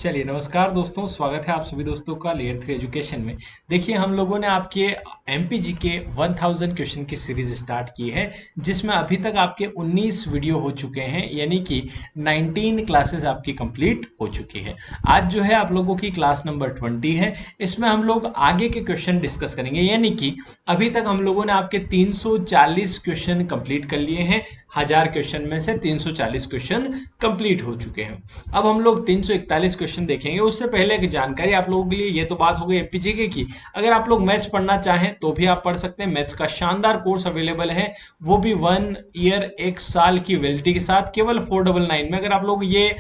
चलिए नमस्कार दोस्तों, स्वागत है आप सभी दोस्तों का लेयर 3 एजुकेशन में। देखिए हम लोगों ने आपके एमपीजी के 1000 क्वेश्चन की सीरीज स्टार्ट की है, जिसमें अभी तक आपके 19 वीडियो हो चुके हैं, यानी कि 19 क्लासेस आपकी कंप्लीट हो चुकी है। आज जो है आप लोगों की क्लास नंबर 20 है। इसमें हम लोग आगे के क्वेश्चन डिस्कस करेंगे, यानी कि अभी तक हम लोगों ने आपके 340 क्वेश्चन कंप्लीट कर लिए हैं। 1000 क्वेश्चन में से 340 क्वेश्चन कंप्लीट हो चुके हैं। अब हम लोग 341 क्वेश्चन देखेंगे। उससे पहले एक जानकारी आप लोगों के लिए, ये तो बात हो गई एमपीजीके की। अगर आप लोग मैथ्स पढ़ना चाहें तो भी आप पढ़ सकते हैं। मैथ्स का शानदार कोर्स अवेलेबल है, वो भी 1 ईयर 1 साल की वैलिडिटी के साथ केवल 499 में। अगर आप लोग ये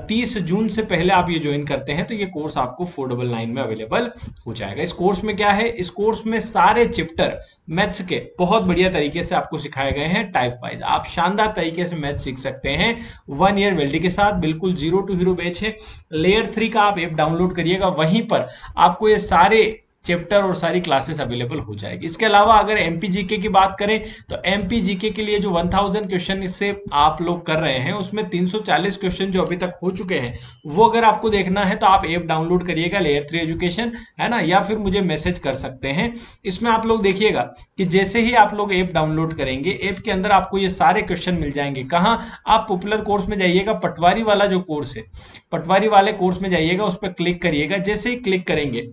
30 जून से पहले आप ये ज्वाइन करते हैं तो ये कोर्स आपको 499 में अवेलेबल हो जाएगा। इस कोर्स में क्या है, इस कोर्स में सारे चैप्टर मैथ्स के बहुत बढ़िया तरीके से आपको सिखाए गए हैं। टाइप वाइज आप शानदार तरीके से मैथ्स सीख सकते हैं 1 ईयर वैलिडिटी के साथ। बिल्कुल जीरो टू हीरो बैच है। लेयर 3 का आप ऐप डाउनलोड करिएगा, वहीं पर आपको ये सारे चैप्टर और सारी क्लासेस अवेलेबल हो जाएगी। इसके अलावा अगर एमपीजीके की बात करें तो एमपीजीके के लिए जो 1000 क्वेश्चन से आप लोग कर रहे हैं, उसमें 340 क्वेश्चन जो अभी तक हो चुके हैं, वो अगर आपको देखना है तो आप ऐप डाउनलोड करिएगा लेयर 3 एजुकेशन, है ना, या फिर मुझे मैसेज कर सकते हैं। इसमें आप लोग देखिएगा कि जैसे ही आप लोग ऐप डाउनलोड करेंगे, ऐप के अंदर आपको ये सारे क्वेश्चन मिल जाएंगे। कहाँ? आप पॉपुलर कोर्स में जाइएगा, पटवारी वाला जो कोर्स है, पटवारी वाले कोर्स में जाइएगा, उस पर क्लिक करिएगा। जैसे ही क्लिक करेंगे,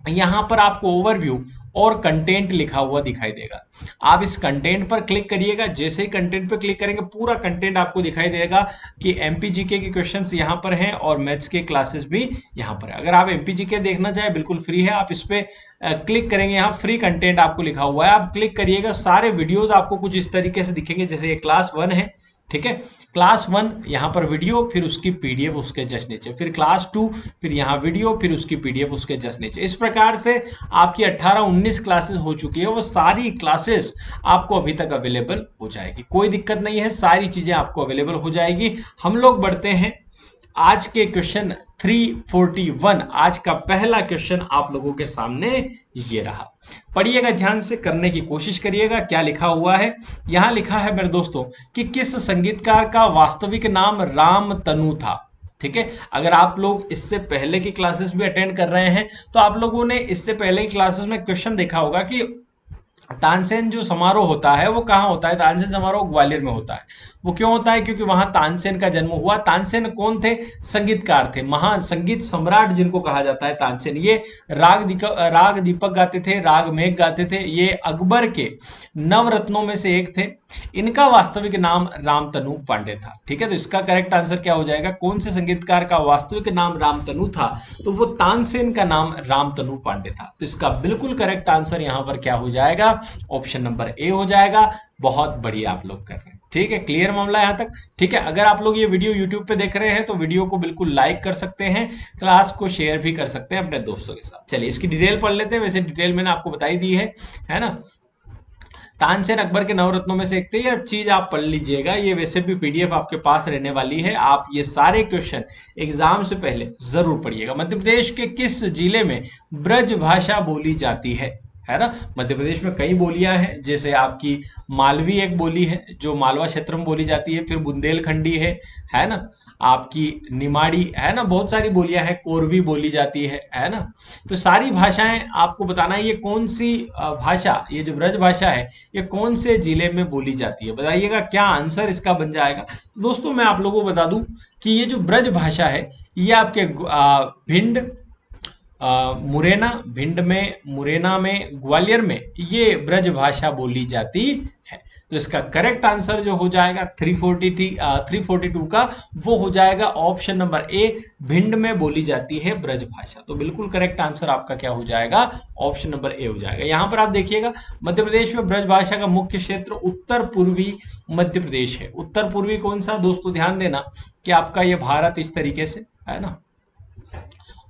यहां पर आपको ओवरव्यू और कंटेंट लिखा हुआ दिखाई देगा। आप इस कंटेंट पर क्लिक करिएगा। जैसे ही कंटेंट पर क्लिक करेंगे, पूरा कंटेंट आपको दिखाई देगा कि एमपीजीके के क्वेश्चंस यहां पर हैं और मैथ्स के क्लासेस भी यहां पर है। अगर आप एमपीजीके देखना चाहें, बिल्कुल फ्री है, आप इस पे क्लिक करेंगे, यहाँ फ्री कंटेंट आपको लिखा हुआ है, आप क्लिक करिएगा। सारे वीडियोज आपको कुछ इस तरीके से दिखेंगे, जैसे ये क्लास 1 है, ठीक है, क्लास 1 यहाँ पर वीडियो, फिर उसकी पीडीएफ उसके जस्ट नीचे, फिर क्लास 2, फिर यहाँ वीडियो, फिर उसकी पीडीएफ उसके जस्ट नीचे। इस प्रकार से आपकी 18-19 क्लासेस हो चुकी है। वो सारी क्लासेस आपको अभी तक अवेलेबल हो जाएगी, कोई दिक्कत नहीं है, सारी चीजें आपको अवेलेबल हो जाएगी। हम लोग बढ़ते हैं आज के क्वेश्चन 341। आज का पहला क्वेश्चन आप लोगों के सामने ये रहा। पढ़िएगा ध्यान से, करने की कोशिश करिएगा। क्या लिखा हुआ है? यहां लिखा है मेरे दोस्तों कि किस संगीतकार का वास्तविक नाम रामतनु था। ठीक है, अगर आप लोग इससे पहले की क्लासेस भी अटेंड कर रहे हैं तो आप लोगों ने इससे पहले की क्लासेस में क्वेश्चन देखा होगा कि तानसेन जो समारोह होता है वो कहाँ होता है। तानसेन समारोह ग्वालियर में होता है। वो क्यों होता है? क्योंकि वहां तानसेन का जन्म हुआ। तानसेन कौन थे? संगीतकार थे, महान संगीत सम्राट जिनको कहा जाता है तानसेन। ये राग दीपक गाते थे, राग मेघ गाते थे। ये अकबर के नवरत्नों में से एक थे। इनका वास्तविक नाम रामतनु पांडे था। ठीक है, तो इसका करेक्ट आंसर क्या हो जाएगा? कौन से संगीतकार का वास्तविक नाम रामतनु था? तो वो तानसेन का नाम रामतनु पांडे था। तो इसका बिल्कुल करेक्ट आंसर यहां पर क्या हो जाएगा? ऑप्शन नंबर ए हो जाएगा। बहुत बढ़िया आप लोग कर रहे हैं। ठीक है, क्लियर मामला यहां तक। ठीक है, अगर आप लोग ये वीडियो यूट्यूब पे देख रहे हैं तो वीडियो को बिल्कुल लाइक कर सकते हैं, क्लास को शेयर भी कर सकते हैं अपने दोस्तों के साथ। चलिए इसकी डिटेल पढ़ लेते हैं। वैसे डिटेल मैंने आपको बताई दी है ना। तानसेन अकबर के नवरत्नों में से एक थे। यह चीज आप पढ़ लीजिएगा, ये वैसे भी पीडीएफ आपके पास रहने वाली है। आप ये सारे क्वेश्चन एग्जाम से पहले जरूर पढ़िएगा। मध्य प्रदेश के किस जिले में ब्रज भाषा बोली जाती है ना। मध्य प्रदेश में कई बोलियां हैं, जैसे आपकी मालवी एक बोली है जो मालवा क्षेत्र में बोली जाती है, फिर बुंदेलखंडी है ना, आपकी निमाड़ी है ना, बहुत सारी बोलियां हैं, कोरवी बोली जाती है ना। तो सारी भाषाएं आपको बताना है, ये कौन सी भाषा, ये जो ब्रज भाषा है, ये कौन से जिले में बोली जाती है, बताइएगा क्या आंसर इसका बन जाएगा। तो दोस्तों मैं आप लोगों को बता दूं कि ये जो ब्रज भाषा है, ये आपके भिंड, मुरैना, भिंड में, मुरैना में, ग्वालियर में ये ब्रज भाषा बोली जाती है। तो इसका करेक्ट आंसर जो हो जाएगा 342 का, वो हो जाएगा ऑप्शन नंबर ए, भिंड में बोली जाती है ब्रज भाषा। तो बिल्कुल करेक्ट आंसर आपका क्या हो जाएगा? ऑप्शन नंबर ए हो जाएगा। यहां पर आप देखिएगा, मध्य प्रदेश में ब्रज भाषा का मुख्य क्षेत्र उत्तर पूर्वी मध्य प्रदेश है। उत्तर पूर्वी कौन सा दोस्तों? ध्यान देना कि आपका ये भारत इस तरीके से है ना,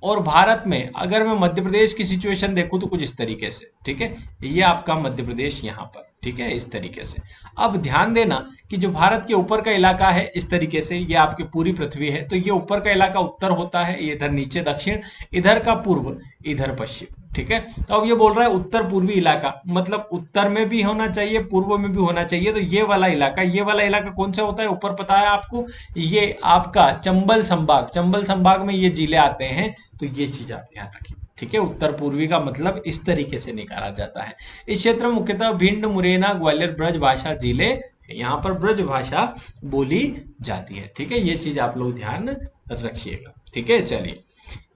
और भारत में अगर मैं मध्य प्रदेश की सिचुएशन देखूं तो कुछ इस तरीके से। ठीक है, ये आपका मध्य प्रदेश यहाँ पर। ठीक ठीक है, इस तरीके से। अब ध्यान देना कि जो भारत के ऊपर का इलाका है इस तरीके से, ये आपकी पूरी पृथ्वी है, तो ये ऊपर का इलाका उत्तर होता है, ये इधर नीचे दक्षिण, इधर का पूर्व, इधर पश्चिम, ठीक है। तो अब ये बोल रहा है उत्तर पूर्वी इलाका, मतलब उत्तर में भी होना चाहिए, पूर्व में भी होना चाहिए। तो ये वाला इलाका कौन सा होता है, ऊपर पता है आपको, ये आपका चंबल संभाग, चंबल संभाग में ये जिले आते हैं। तो ये चीज आप ध्यान रखिए, ठीक है। उत्तर पूर्वी का मतलब इस तरीके से निकाला जाता है। इस क्षेत्र में मुख्यतः भिंड, मुरैना, ग्वालियर ब्रज भाषा जिले, यहाँ पर ब्रज भाषा बोली जाती है, ठीक है। ये चीज आप लोग ध्यान रखिएगा, ठीक है। चलिए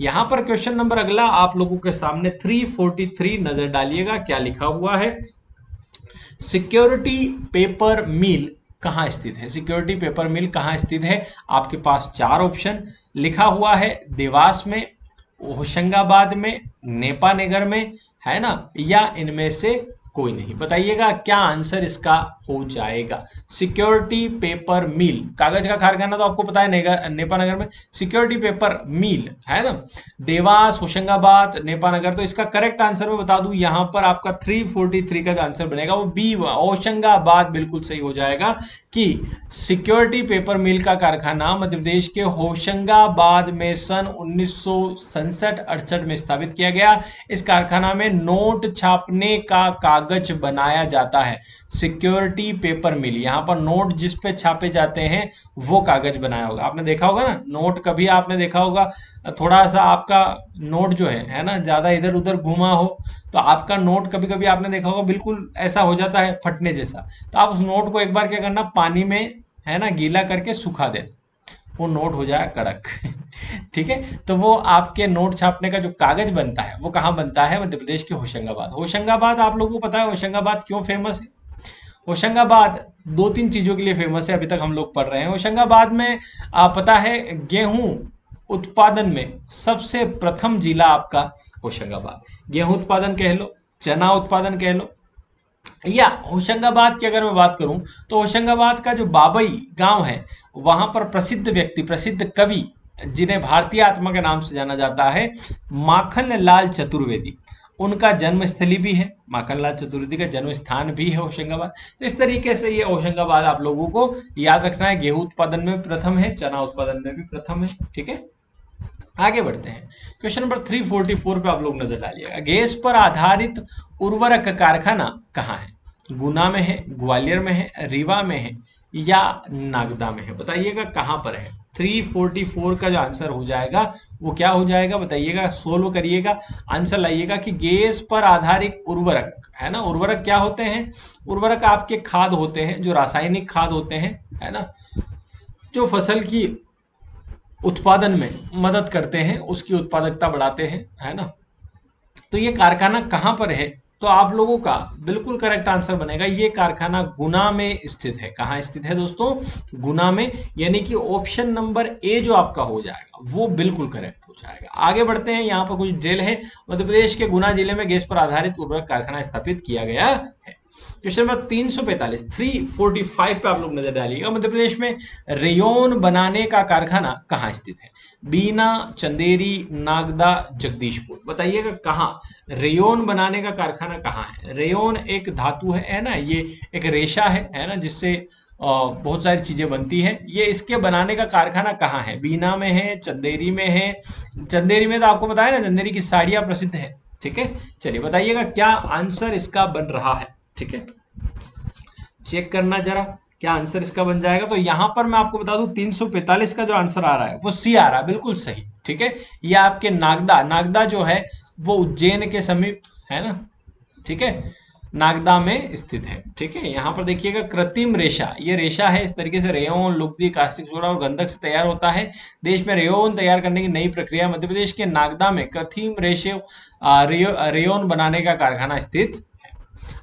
यहां पर क्वेश्चन नंबर अगला आप लोगों के सामने 343 नजर डालिएगा, क्या लिखा हुआ है। सिक्योरिटी पेपर मिल कहाँ स्थित है, सिक्योरिटी पेपर मिल कहाँ स्थित है। आपके पास 4 ऑप्शन लिखा हुआ है, देवास में, होशंगाबाद में, नेपानगर में, है ना, या इनमें से कोई नहीं। बताइएगा क्या आंसर इसका हो जाएगा। सिक्योरिटी पेपर मिल, कागज का कारखाना तो आपको पता है नेपानगर में, सिक्योरिटी पेपर मिल, है ना, देवास, होशंगाबाद, नेपानगर। तो इसका करेक्ट आंसर मैं बता दूं, यहां पर आपका 343 का जो आंसर बनेगा वो बी, होशंगाबाद, बिल्कुल सही हो जाएगा। कि सिक्योरिटी पेपर मिल का कारखाना मध्य प्रदेश के होशंगाबाद में सन 1967-68 में स्थापित किया गया। इस कारखाना में नोट छापने का कागज बनाया जाता है। सिक्योरिटी पेपर मिल, यहाँ पर नोट जिस पे छापे जाते हैं वो कागज बनाया होगा। आपने देखा होगा ना नोट, कभी आपने देखा होगा थोड़ा सा आपका नोट जो है ना, ज्यादा इधर उधर घुमा हो तो आपका नोट कभी कभी आपने देखा होगा बिल्कुल ऐसा हो जाता है फटने जैसा। तो आप उस नोट को एक बार क्या करना, पानी में, है ना, गीला करके सुखा दे, वो नोट हो जाए कड़क। ठीक है, तो वो आपके नोट छापने का जो कागज बनता है वो कहाँ बनता है, मध्य प्रदेश के होशंगाबाद। होशंगाबाद आप लोगों को पता है होशंगाबाद क्यों फेमस है। होशंगाबाद 2-3 चीजों के लिए फेमस है, अभी तक हम लोग पढ़ रहे हैं। होशंगाबाद में पता है गेहूं उत्पादन में सबसे प्रथम जिला आपका होशंगाबाद। गेहूं उत्पादन कह लो, चना उत्पादन कह लो, या होशंगाबाद की अगर मैं बात करूं तो होशंगाबाद का जो बाबई गांव है वहां पर प्रसिद्ध व्यक्ति, प्रसिद्ध कवि, जिन्हें भारतीय आत्मा के नाम से जाना जाता है, माखन लाल चतुर्वेदी, उनका जन्म स्थली भी है। माखन लाल चतुर्वेदी का जन्म स्थान भी है होशंगाबाद। तो इस तरीके से ये होशंगाबाद आप लोगों को याद रखना है। गेहूं उत्पादन में प्रथम है, चना उत्पादन में भी प्रथम है, ठीक है। आगे बढ़ते हैं, क्वेश्चन नंबर 344 पे आप लोग नजर डालिएगा। गैस पर आधारित उर्वरक कारखाना कहाँ है। गुना में है, ग्वालियर में है, रीवा में है, या नागदा में है। बताइएगा कहाँ पर है। 344 का जो आंसर हो जाएगा वो क्या हो जाएगा, बताइएगा, सोल्व करिएगा, आंसर लाइएगा। कि गैस पर आधारित उर्वरक, है ना, उर्वरक क्या होते हैं, उर्वरक आपके खाद होते हैं, जो रासायनिक खाद होते हैं, है ना, जो फसल की उत्पादन में मदद करते हैं, उसकी उत्पादकता बढ़ाते हैं, है ना। तो ये कारखाना कहाँ पर है, तो आप लोगों का बिल्कुल करेक्ट आंसर बनेगा, ये कारखाना गुना में स्थित है। कहाँ स्थित है दोस्तों, गुना में, यानी कि ऑप्शन नंबर ए जो आपका हो जाएगा वो बिल्कुल करेक्ट हो जाएगा। आगे बढ़ते हैं, यहाँ पर कुछ डिटेल है। मध्य प्रदेश के गुना जिले में गैस पर आधारित उर्वरक कारखाना स्थापित किया गया है। क्वेश्चन नंबर 345, 345 पे आप लोग नजर डालिएगा। मध्य प्रदेश में रेयोन बनाने का कारखाना कहाँ स्थित है। बीना, चंदेरी, नागदा, जगदीशपुर। बताइएगा कहाँ रेयोन बनाने का कारखाना कहाँ है। रेयोन एक धातु है ना, ये एक रेशा है ना, जिससे बहुत सारी चीजें बनती है। ये इसके बनाने का कारखाना कहाँ है, बीना में है, चंदेरी में है। चंदेरी में तो आपको पता है ना, चंदेरी की साड़ियाँ प्रसिद्ध है, ठीक है। चलिए बताइएगा क्या आंसर इसका बन रहा है, ठीक है, चेक करना जरा क्या आंसर इसका बन जाएगा। तो यहां पर मैं आपको बता दूं 345 का जो आंसर आ रहा है वो सी आ रहा है, बिल्कुल सही, ठीक है। ये आपके नागदा, नागदा जो है वो उज्जैन के समीप है ना, ठीक है, नागदा में स्थित है, ठीक है। यहाँ पर देखिएगा कृत्रिम रेशा, ये रेशा है, इस तरीके से रेयोन, लुगदी, कास्टिक सोडा और गंधक से तैयार होता है। देश में रेयोन तैयार करने की नई प्रक्रिया, मध्य प्रदेश के नागदा में कृत्रिम रेशे रेयोन बनाने का कारखाना स्थित।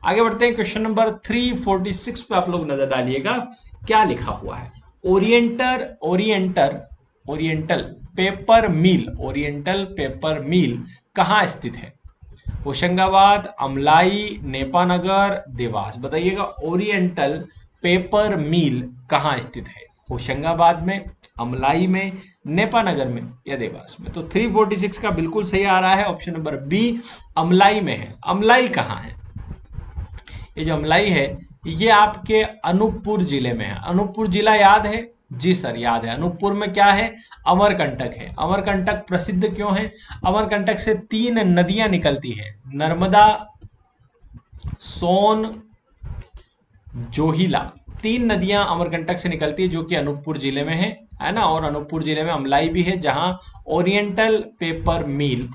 आगे बढ़ते हैं, क्वेश्चन नंबर 346 पे आप लोग नजर डालिएगा, क्या लिखा हुआ है। ओरिएंटल पेपर मिल, ओरिएंटल पेपर मिल कहाँ स्थित है। होशंगाबाद, अमलाई, नेपानगर, देवास। बताइएगा ओरिएंटल पेपर मिल कहाँ स्थित है, होशंगाबाद में, अमलाई में, नेपानगर में, या देवास में। तो 346 का बिल्कुल सही आ रहा है, ऑप्शन नंबर बी, अमलाई में है। अमलाई कहाँ है, ये जो अमलाई है ये आपके अनूपपुर जिले में है। अनूपपुर जिला याद है? जी सर याद है। अनूपपुर में क्या है? अमरकंटक है। अमरकंटक प्रसिद्ध क्यों है? अमरकंटक से 3 नदियां निकलती है, नर्मदा, सोन, जोहिला। 3 नदियां अमरकंटक से निकलती है जो कि अनूपपुर जिले में है ना। और अनूपपुर जिले में अमलाई भी है जहां ओरिएंटल पेपर मिल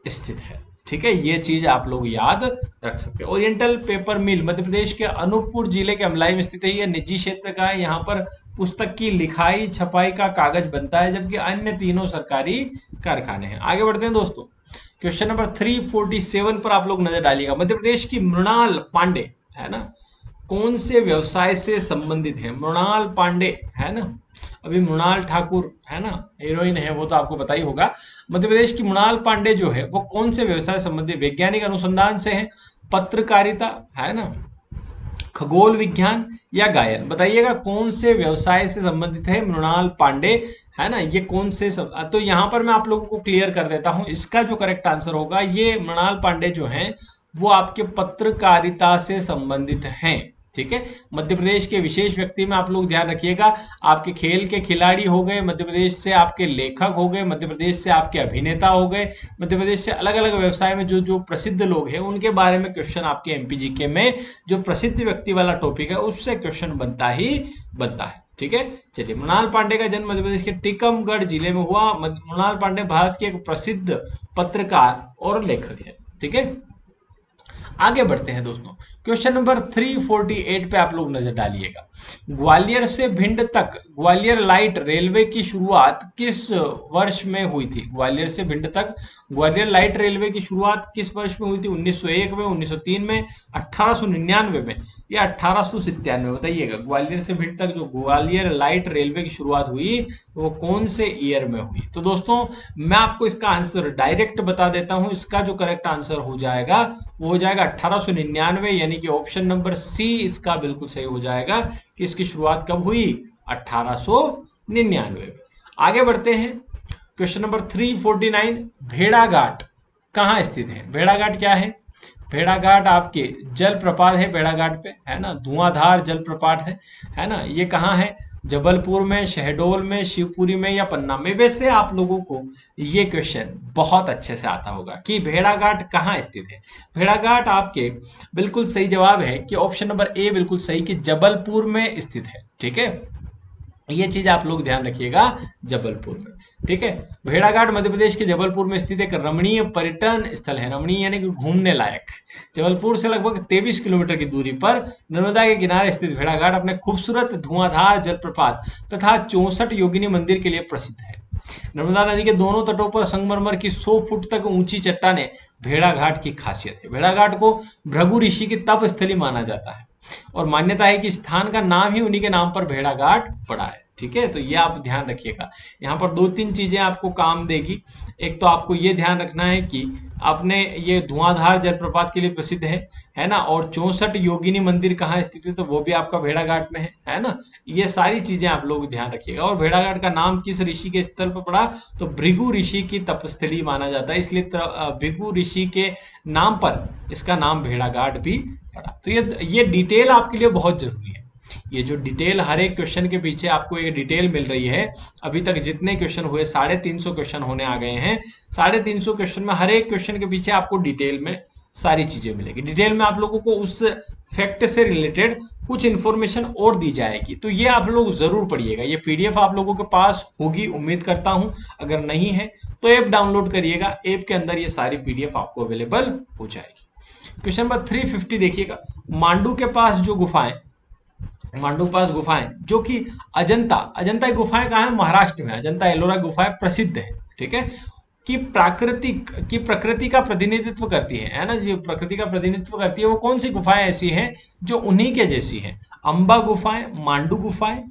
स्थित है। ठीक है, ये चीज आप लोग याद रख सकते हैं। ओरिएंटल पेपर मिल मध्य प्रदेश के अनूपपुर जिले के अमलाई में स्थित है। यह निजी क्षेत्र का है। यहाँ पर पुस्तक की लिखाई छपाई का कागज बनता है, जबकि अन्य तीनों सरकारी कारखाने हैं। आगे बढ़ते हैं दोस्तों। क्वेश्चन नंबर 347 पर आप लोग नजर डालिएगा। मध्य प्रदेश की मृणाल पांडे है ना, कौन से व्यवसाय से संबंधित है? मृणाल पांडे है ना, अभी मृणाल ठाकुर है ना हीरोइन है, वो तो आपको पता ही होगा। मध्य प्रदेश की मृणाल पांडे जो है वो कौन से व्यवसाय से संबंधित? वैज्ञानिक अनुसंधान से है, पत्रकारिता है ना, खगोल विज्ञान या गायन? बताइएगा कौन से व्यवसाय से संबंधित है मृणाल पांडे है ना, ये कौन से तो यहाँ पर मैं आप लोगों को क्लियर कर देता हूँ। इसका जो करेक्ट आंसर होगा, ये मृणाल पांडे जो हैं वो आपके पत्रकारिता से संबंधित हैं। ठीक है, मध्य प्रदेश के विशेष व्यक्ति में आप लोग ध्यान रखिएगा। आपके खेल के खिलाड़ी हो गए, मध्य प्रदेश से आपके लेखक हो गए, मध्य प्रदेश से आपके अभिनेता हो गए, मध्य प्रदेश से अलग अलग व्यवसाय में जो जो प्रसिद्ध लोग हैं उनके बारे में क्वेश्चन आपके एमपीजीके में जो प्रसिद्ध व्यक्ति वाला टॉपिक है उससे क्वेश्चन बनता ही बनता है। ठीक है, चलिए। मृणाल पांडे का जन्म मध्य प्रदेश के टीकमगढ़ जिले में हुआ। मृणाल पांडे भारत के एक प्रसिद्ध पत्रकार और लेखक है। ठीक है, आगे बढ़ते हैं दोस्तों। क्वेश्चन नंबर 348 पे आप लोग नजर डालिएगा। ग्वालियर से भिंड तक ग्वालियर लाइट रेलवे की शुरुआत किस वर्ष में हुई थी? ग्वालियर से भिंड तक ग्वालियर लाइट रेलवे की शुरुआत किस वर्ष में हुई थी? 1901 में, 1903 में, 1899 में या 1897 में? बताइएगा। ग्वालियर से भिंड तक जो ग्वालियर लाइट रेलवे की शुरुआत हुई वो कौन से ईयर में हुई? तो दोस्तों मैं आपको इसका आंसर डायरेक्ट बता देता हूं। इसका जो करेक्ट आंसर हो जाएगा वो हो जाएगा 1899, यानी कि ऑप्शन नंबर सी इसका बिल्कुल सही हो जाएगा कि इसकी शुरुआत कब हुई? 1899 में। आगे बढ़ते हैं। क्वेश्चन नंबर 349, भेड़ाघाट कहाँ स्थित है? भेड़ाघाट क्या है? भेड़ाघाट आपके जलप्रपात है, भेड़ाघाट पे है ना, धुआंधार जलप्रपात है ना। ये कहाँ है? जबलपुर में, शहडोल में, शिवपुरी में या पन्ना में? वैसे आप लोगों को ये क्वेश्चन बहुत अच्छे से आता होगा कि भेड़ाघाट कहाँ स्थित है। भेड़ाघाट आपके बिल्कुल सही जवाब है कि ऑप्शन नंबर ए बिल्कुल सही कि जबलपुर में स्थित है। ठीक है, ये चीज आप लोग ध्यान रखिएगा, जबलपुर में। ठीक है, भेड़ाघाट मध्य प्रदेश के जबलपुर में स्थित एक रमणीय पर्यटन स्थल है। रमणीय यानी कि घूमने लायक। जबलपुर से लगभग 23 किलोमीटर की दूरी पर नर्मदा के किनारे स्थित भेड़ाघाट अपने खूबसूरत धुआंधार जलप्रपात तथा 64 योगिनी मंदिर के लिए प्रसिद्ध है। नर्मदा नदी के दोनों तटों पर संगमरमर की 100 फुट तक ऊंची चट्टानें भेड़ाघाट की खासियत है। भेड़ाघाट को भृगु ऋषि की तप स्थली माना जाता है और मान्यता है कि स्थान का नाम ही उन्हीं के नाम पर भेड़ाघाट पड़ा है। ठीक है, तो ये आप ध्यान रखिएगा। यहाँ पर 2-3 चीजें आपको काम देगी। एक तो आपको ये ध्यान रखना है कि आपने ये धुआंधार जलप्रपात के लिए प्रसिद्ध है ना, और 64 योगिनी मंदिर कहाँ स्थित है, तो वो भी आपका भेड़ाघाट में है ना। ये सारी चीजें आप लोग ध्यान रखिएगा। और भेड़ाघाट का नाम किस ऋषि के स्थल पर पड़ा? तो भृगु ऋषि की तपस्थली माना जाता है, इसलिए भृगु ऋषि के नाम पर इसका नाम भेड़ाघाट भी पड़ा। तो ये डिटेल आपके लिए बहुत जरूरी है। ये जो डिटेल हर एक क्वेश्चन के पीछे आपको ये डिटेल मिल रही है। अभी तक जितने क्वेश्चन हुए 350 क्वेश्चन होने आ गए हैं। 350 क्वेश्चन में हर एक क्वेश्चन के पीछे आपको डिटेल में सारी चीजें मिलेगी। डिटेल में आप लोगों को उस फैक्ट से रिलेटेड कुछ इंफॉर्मेशन और दी जाएगी, तो ये आप लोग जरूर पढ़िएगा। ये पीडीएफ आप लोगों के पास होगी, उम्मीद करता हूं। अगर नहीं है तो ऐप डाउनलोड करिएगा, ऐप के अंदर ये सारी पीडीएफ आपको अवेलेबल हो जाएगी। क्वेश्चन नंबर 350 देखिएगा। मांडू के पास जो गुफाएं, मांडू के पास गुफाएं जो कि अजंता की गुफाएं कहाँ है? महाराष्ट्र में। अजंता एलोरा गुफाएं प्रसिद्ध है। ठीक है, कि प्रकृति का प्रतिनिधित्व करती है ना, जो प्रकृति का प्रतिनिधित्व करती है वो कौन सी गुफाएं ऐसी हैं जो उन्हीं के जैसी हैं? अंबा गुफाएं, मांडू गुफाएं,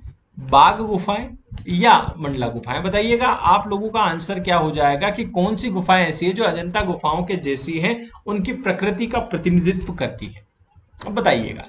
बाग गुफाएं या मंडला गुफाएं? बताइएगा आप लोगों का आंसर क्या हो जाएगा कि कौन सी गुफाएं ऐसी है जो अजंता गुफाओं के जैसी हैं, उनकी प्रकृति का प्रतिनिधित्व करती है। अब बताइएगा।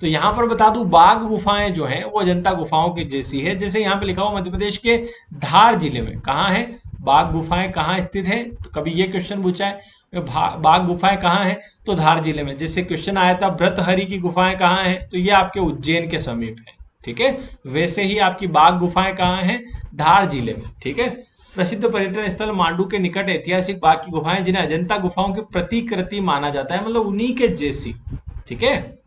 तो यहाँ पर बता दूं, बाघ गुफाएं जो हैं वो अजंता गुफाओं की जैसी है। जैसे यहाँ पे लिखा हुआ मध्य प्रदेश के धार जिले में कहाँ है बाघ गुफाएं, कहाँ स्थित है, तो कभी ये क्वेश्चन पूछा है बाघ गुफाएं कहाँ है, तो धार जिले में। जैसे क्वेश्चन आया था भृतहरि की गुफाएं कहाँ है, तो ये आपके उज्जैन के समीप है, ठीक है। वैसे ही आपकी बाघ गुफाएं कहाँ है, धार जिले में, ठीक है। प्रसिद्ध पर्यटन स्थल मांडू के निकट ऐतिहासिक बाघ की गुफाएं जिन्हें अजंता गुफाओं की प्रतिकृति माना जाता है, मतलब उन्हीं के जैसी, ठीक है।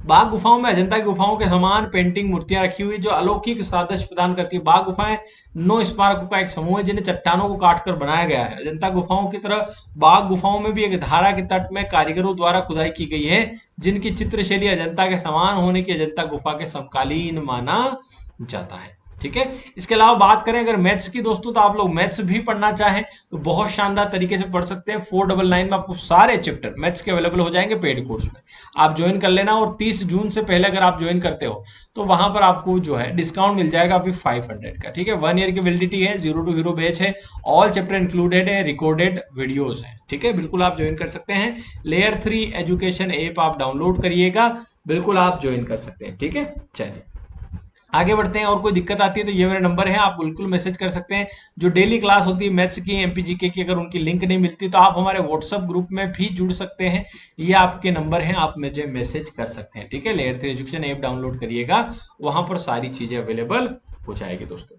बाघ गुफाओं में अजंता की गुफाओं के समान पेंटिंग मूर्तियां रखी हुई जो अलौकिक सादृश्य प्रदान करती है। बाघ गुफाएं 9 स्मारकों का एक समूह है जिन्हें चट्टानों को काटकर बनाया गया है। अजंता गुफाओं की तरह बाघ गुफाओं में भी एक धारा के तट में कारीगरों द्वारा खुदाई की गई है जिनकी चित्रशैली अजंता के समान होने की अजंता गुफा के समकालीन माना जाता है, ठीक है। इसके अलावा बात करें अगर मैथ्स की दोस्तों, तो आप लोग मैथ्स भी पढ़ना चाहें तो बहुत शानदार तरीके से पढ़ सकते हैं। 499 में आपको सारे चैप्टर मैथ्स के अवेलेबल हो जाएंगे पेड कोर्स में, आप ज्वाइन कर लेना। और 30 जून से पहले अगर आप ज्वाइन करते हो तो वहां पर आपको जो है डिस्काउंट मिल जाएगा अभी 500 का, ठीक है। 1 ईयर की वैलिडिटी है, 0 to हीरो बैच है, ऑल चैप्टर इंक्लूडेड है, रिकॉर्डेड वीडियोज है, ठीक है। बिल्कुल आप ज्वाइन कर सकते हैं। लेयर 3 एजुकेशन ऐप आप डाउनलोड करिएगा, बिल्कुल आप ज्वाइन कर सकते हैं, ठीक है। चलिए आगे बढ़ते हैं। और कोई दिक्कत आती है तो ये मेरा नंबर है, आप बिल्कुल मैसेज कर सकते हैं। जो डेली क्लास होती है मैथ्स की, एमपीजीके की, अगर उनकी लिंक नहीं मिलती तो आप हमारे व्हाट्सएप ग्रुप में भी जुड़ सकते हैं। ये आपके नंबर हैं, आप मुझे मैसेज कर सकते हैं, ठीक है। लेयर 3 एजुकेशन ऐप डाउनलोड करिएगा, वहां पर सारी चीजें अवेलेबल हो जाएगी दोस्तों,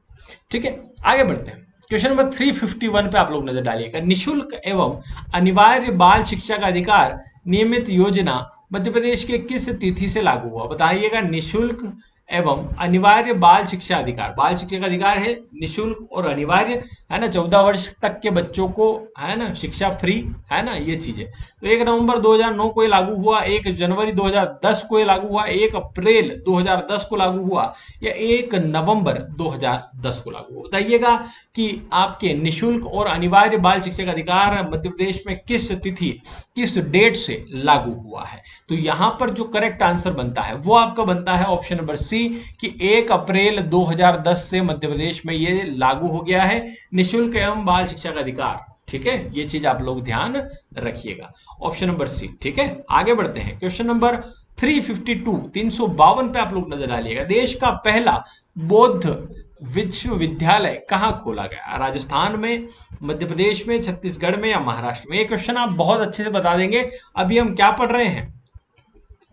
ठीक है। आगे बढ़ते हैं। क्वेश्चन नंबर 351 पे आप लोग नजर डालिएगा। निशुल्क एवं अनिवार्य बाल शिक्षा का अधिकार नियमित योजना मध्य प्रदेश के किस तिथि से लागू हुआ, बताइएगा। निशुल्क एवं अनिवार्य बाल शिक्षा अधिकार, बाल शिक्षा का अधिकार है निशुल्क और अनिवार्य, है ना। 14 वर्ष तक के बच्चों को, है ना, शिक्षा फ्री, है ना, ये चीजें। तो 1 नवंबर 2009 को ये लागू हुआ, 1 जनवरी 2010 को ये लागू हुआ, 1 अप्रैल 2010 को लागू हुआ, या 1 नवंबर 2010 को लागू हुआ। बताइएगा कि आपके निशुल्क और अनिवार्य बाल शिक्षा का अधिकार मध्य प्रदेश में किस तिथि, किस डेट से लागू हुआ है। तो यहां पर जो करेक्ट आंसर बनता है वो आपका बनता है ऑप्शन नंबर सी, कि 1 अप्रैल 2010 से मध्य प्रदेश में ये लागू हो गया है निशुल्क एवं बाल शिक्षा का अधिकार, ठीक है। ये चीज आप लोग ध्यान रखिएगा, ऑप्शन नंबर सी, ठीक है। आगे बढ़ते हैं। क्वेश्चन नंबर 352 पे आप लोग नजर डालिएगा। देश का पहला बौद्ध विश्वविद्यालय कहाँ खोला गया, राजस्थान में, मध्य प्रदेश में, छत्तीसगढ़ में, या महाराष्ट्र में। ये क्वेश्चन आप बहुत अच्छे से बता देंगे। अभी हम क्या पढ़ रहे हैं,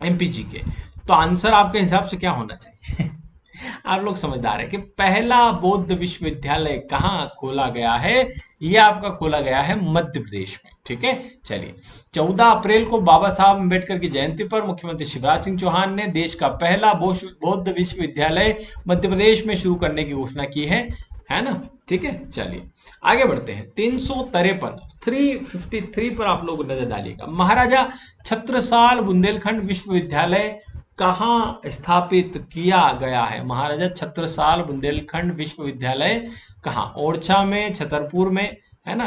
एमपीजी के, तो आंसर आपके हिसाब से क्या होना चाहिए आप लोग समझदार है कि पहला बौद्ध विश्वविद्यालय कहाँ खोला गया है, ये आपका खोला गया है मध्य प्रदेश में, ठीक है। चलिए 14 अप्रैल को बाबा साहब अम्बेडकर की जयंती पर मुख्यमंत्री शिवराज सिंह चौहान ने देश का पहला बौद्ध विश्वविद्यालय मध्य प्रदेश में शुरू करने की घोषणा की है ना, ठीक है। चलिए आगे बढ़ते हैं। 353 पर आप लोग नजर डालिएगा। महाराजा छत्रसाल बुंदेलखंड विश्वविद्यालय कहाँ स्थापित किया गया है, महाराजा छत्रसाल बुंदेलखंड विश्वविद्यालय कहाँ, ओरछा में, छतरपुर में, है ना।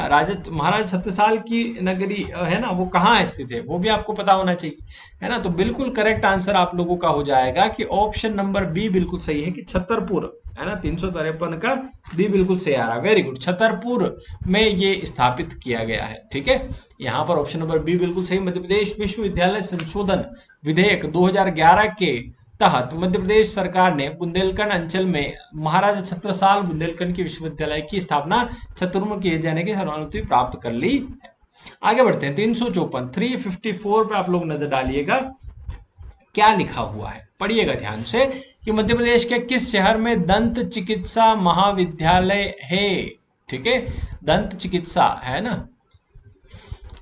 महाराजा छत्रसाल की नगरी, है ना, वो कहाँ स्थित है वो भी आपको पता होना चाहिए, है ना। तो बिल्कुल करेक्ट आंसर आप लोगों का हो जाएगा कि ऑप्शन नंबर बी बिल्कुल सही है, कि छतरपुर, है ना। 353 का बी बिल्कुल सही आ रहा है, वेरी गुड। छतरपुर में ये स्थापित किया गया है, ठीक है। यहाँ पर ऑप्शन नंबर बी बिल्कुल सही। मध्य प्रदेश विश्वविद्यालय संशोधन विधेयक 2011 के तहत मध्य प्रदेश सरकार ने बुंदेलखंड अंचल में महाराजा छत्रसाल बुंदेलखंड की विश्वविद्यालय की स्थापना छतरपुर किए जाने की अनुमति प्राप्त कर ली है। आगे बढ़ते हैं। 354 पे आप लोग नजर डालिएगा, क्या लिखा हुआ है, पढ़िएगा ध्यान से, कि मध्य प्रदेश के किस शहर में दंत चिकित्सा महाविद्यालय है, ठीक है। दंत चिकित्सा, है ना।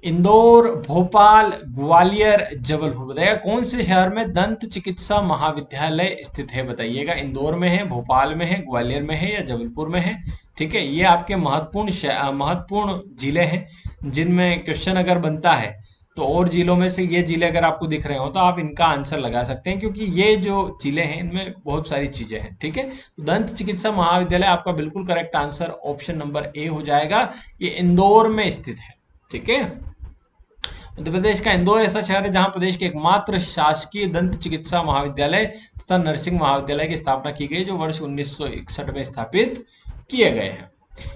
इंदौर, भोपाल, ग्वालियर, जबलपुर। बताइएगा कौन से शहर में दंत चिकित्सा महाविद्यालय स्थित है, बताइएगा। इंदौर में है, भोपाल में है, ग्वालियर में है, या जबलपुर में है, ठीक है। ये आपके महत्वपूर्ण जिले हैं जिनमें क्वेश्चन अगर बनता है तो और जिलों में से ये जिले अगर आपको दिख रहे हो तो आप इनका आंसर लगा सकते हैं, क्योंकि ये जो जिले हैं इनमें बहुत सारी चीजें हैं, ठीक है। दंत चिकित्सा महाविद्यालय आपका बिल्कुल correct answer option number A हो जाएगा। ये इंदौर में स्थित है, ठीक है। मध्य प्रदेश का इंदौर ऐसा शहर है जहां प्रदेश के एकमात्र शासकीय दंत चिकित्सा महाविद्यालय तथा नर्सिंग महाविद्यालय की स्थापना की गई, जो वर्ष 1961 में स्थापित किए गए हैं।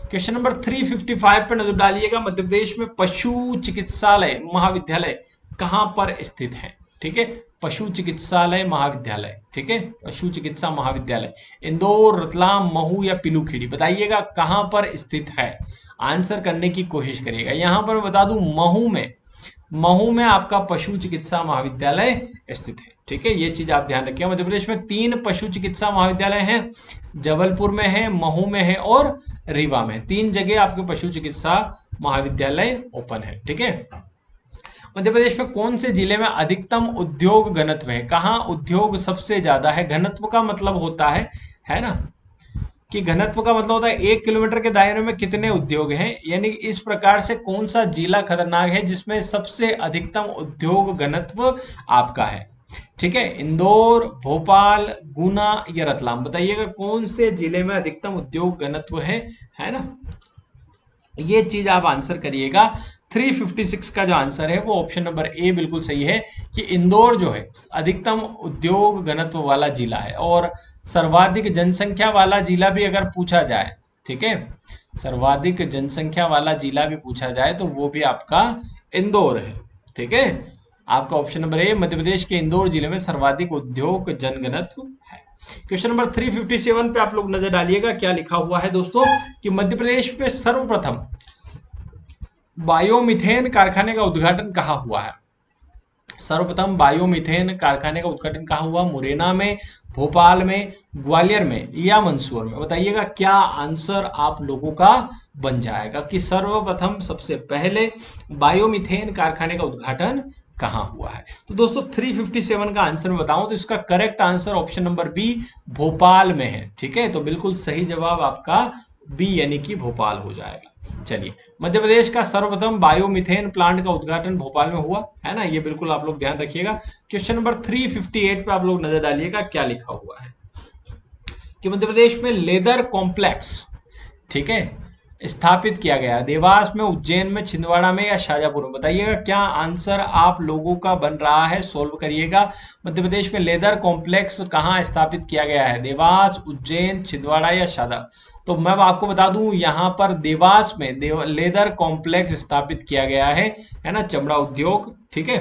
क्वेश्चन नंबर 355 पर नजर डालिएगा। मध्य प्रदेश में पशु चिकित्सालय महाविद्यालय कहां पर स्थित है, ठीक है, पशु चिकित्सालय महाविद्यालय, ठीक है, पशु चिकित्सा महाविद्यालय इंदौर, रतलाम, महू या पिलूखेड़ी, बताइएगा कहां पर स्थित है। आंसर करने की कोशिश करिएगा। यहां पर मैं बता दूं महू में, महू में आपका पशु चिकित्सा महाविद्यालय स्थित है, ठीक है, ये चीज आप ध्यान रखिए। मध्य प्रदेश में 3 पशु चिकित्सा महाविद्यालय हैं, जबलपुर में है, महू में है और रीवा में। 3 जगह आपके पशु चिकित्सा महाविद्यालय ओपन है, ठीक है। मध्य प्रदेश में कौन से जिले में अधिकतम उद्योग घनत्व है, कहाँ उद्योग सबसे ज्यादा है। घनत्व का मतलब होता है ना, कि घनत्व का मतलब होता है 1 किलोमीटर के दायरे में कितने उद्योग हैं, यानी इस प्रकार से कौन सा जिला खतरनाक है जिसमें सबसे अधिकतम उद्योग घनत्व आपका है, ठीक है। इंदौर, भोपाल, गुना या रतलाम, बताइएगा कौन से जिले में अधिकतम उद्योग घनत्व है ना, ये चीज आप आंसर करिएगा। 356 का जो आंसर है वो ऑप्शन नंबर ए बिल्कुल सही है, कि इंदौर जो है अधिकतम उद्योग घनत्व वाला जिला है। और सर्वाधिक जनसंख्या वाला जिला भी अगर पूछा जाए, ठीक है, सर्वाधिक जनसंख्या वाला जिला भी पूछा जाए तो वो भी आपका इंदौर है, ठीक है। आपका option number A, Madhya Pradesh के इंदौर जिले में सर्वाधिक उद्योग जनघनत्व है। क्वेश्चन नंबर 357 पे आप लोग नजर डालिएगा, क्या लिखा हुआ है दोस्तों, कि मध्य प्रदेश में सर्वप्रथम बायोमीथेन कारखाने का उद्घाटन कहाँ हुआ है। सर्वप्रथम बायोमीथेन कारखाने का उद्घाटन कहाँ हुआ, मुरैना में, भोपाल में, ग्वालियर में या मंदसौर में, बताइएगा क्या आंसर आप लोगों का बन जाएगा, कि सर्वप्रथम सबसे पहले बायोमीथेन कारखाने का उद्घाटन कहाँ हुआ है। तो दोस्तों 357 का आंसर मैं बताऊं तो इसका correct answer option number B, Bhopal में है, ठीक है। तो बिल्कुल सही जवाब आपका बी यानी कि भोपाल हो जाएगा। चलिए, मध्य प्रदेश का सर्वप्रथम बायोमीथेन प्लांट का उद्घाटन भोपाल में हुआ है ना, ये बिल्कुल आप लोग ध्यान रखिएगा। क्वेश्चन नंबर 358 पे आप लोग नजर डालिएगा, क्या लिखा हुआ है, कि मध्य प्रदेश में लेदर कॉम्प्लेक्स, ठीक है, स्थापित किया गया देवास में, उज्जैन में, छिंदवाड़ा में या शाजापुर में, बताइएगा क्या आंसर आप लोगों का बन रहा है, सोल्व करिएगा। मध्य प्रदेश में लेदर कॉम्प्लेक्स कहाँ स्थापित किया गया है, देवास, उज्जैन, छिंदवाड़ा या शाजापुर। तो मैं आपको बता दूं यहाँ पर देवास में लेदर कॉम्प्लेक्स स्थापित किया गया है ना, चमड़ा उद्योग, ठीक है।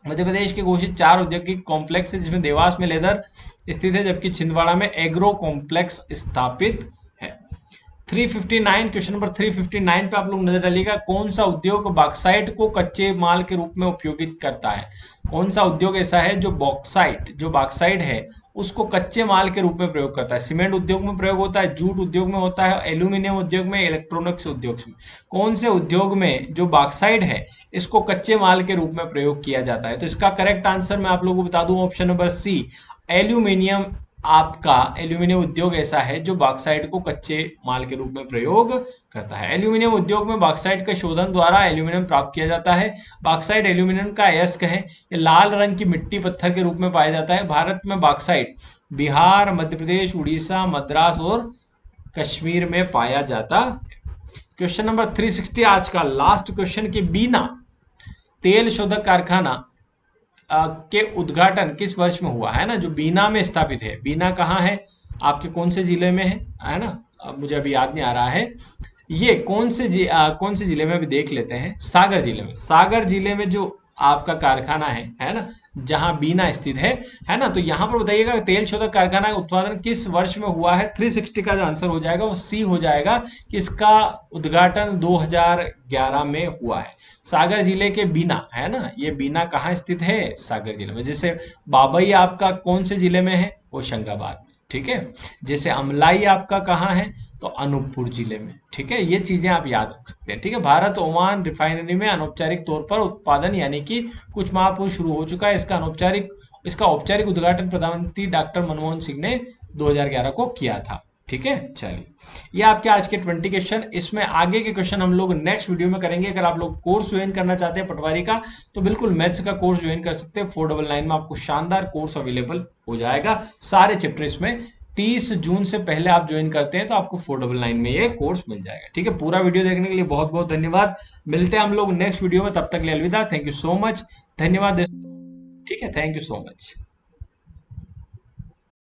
मध्य प्रदेश के घोषित 4 औद्योगिक कॉम्प्लेक्स है जिसमें देवास में लेदर स्थित है, जबकि छिंदवाड़ा में एग्रो कॉम्प्लेक्स स्थापित है। 359, क्वेश्चन नंबर 359 पे आप लोग नजर डालिएगा, कौन सा उद्योग बॉक्साइट को कच्चे माल के रूप में उपयोगित करता है। कौन सा उद्योग ऐसा है जो बॉक्साइट है उसको कच्चे माल के रूप में प्रयोग करता है। सीमेंट उद्योग में प्रयोग होता है, जूट उद्योग में होता है, एल्यूमिनियम उद्योग में, इलेक्ट्रॉनिक्स उद्योग में। कौन से उद्योग में जो बॉक्साइट है इसको कच्चे माल के रूप में प्रयोग किया जाता है। तो इसका करेक्ट आंसर मैं आप लोगों को बता दूं, ऑप्शन नंबर सी, एल्यूमिनियम। आपका एल्यूमिनियम उद्योग ऐसा है जो बॉक्साइट को कच्चे माल के रूप में प्रयोग करता है। एल्यूमिनियम उद्योग में बॉक्साइट के शोधन द्वारा एल्यूमिनियम प्राप्त किया जाता है। बॉक्साइट एल्यूमिनियम का अयस्क है, ये लाल रंग की मिट्टी पत्थर के रूप में पाया जाता है। भारत में बॉक्साइट बिहार, मध्य प्रदेश, उड़ीसा, मद्रास और कश्मीर में पाया जाता है। क्वेश्चन नंबर 360 आज का लास्ट क्वेश्चन, के बीना तेल शोधक कारखाना के उद्घाटन किस वर्ष में हुआ है ना, जो बीना में स्थापित है। बीना कहाँ है, आपके कौन से जिले में है ना, अब मुझे अभी याद नहीं आ रहा है, ये कौन से जिले में अभी देख लेते हैं, सागर जिले में। सागर जिले में जो आपका कारखाना है ना, जहां बीना स्थित है ना। तो यहां पर बताइएगा तेल शोधक कारखाना का उत्पादन किस वर्ष में हुआ है। 360 का जो आंसर हो जाएगा वो सी हो जाएगा, कि इसका उद्घाटन 2011 में हुआ है। सागर जिले के बीना है ना, ये बीना कहाँ स्थित है, सागर जिले में। जैसे बाबई आपका कौन से जिले में है, होशंगाबाद में, ठीक है। जैसे अमलाई आपका कहाँ है, तो अनूपपुर जिले में, ठीक है। ये चीजें आप याद रख सकते हैं, ठीक है। भारत ओमान रिफाइनरी में अनौपचारिक तौर पर उत्पादन यानी कि कुछ माह पूर्व शुरू हो चुका है। इसका औपचारिक उद्घाटन प्रधानमंत्री डॉक्टर मनमोहन सिंह ने 2011 को किया था, ठीक है। चलिए, ये आपके आज के 20 क्वेश्चन। इसमें आगे के क्वेश्चन हम लोग नेक्स्ट वीडियो में करेंगे। अगर आप लोग कोर्स ज्वाइन करना चाहते हैं पटवारी का, तो बिल्कुल मैथ्स का कोर्स ज्वाइन कर सकते हैं। 499 में आपको शानदार कोर्स अवेलेबल हो जाएगा, सारे चैप्टर इसमें। 30 जून से पहले आप ज्वाइन करते हैं तो आपको 499 में ये कोर्स मिल जाएगा, ठीक है। पूरा वीडियो देखने के लिए बहुत बहुत धन्यवाद। मिलते हैं हम लोग नेक्स्ट वीडियो में, तब तक के लिए अलविदा। थैंक यू सो मच, धन्यवाद दोस्तों, ठीक है। Thank you so much.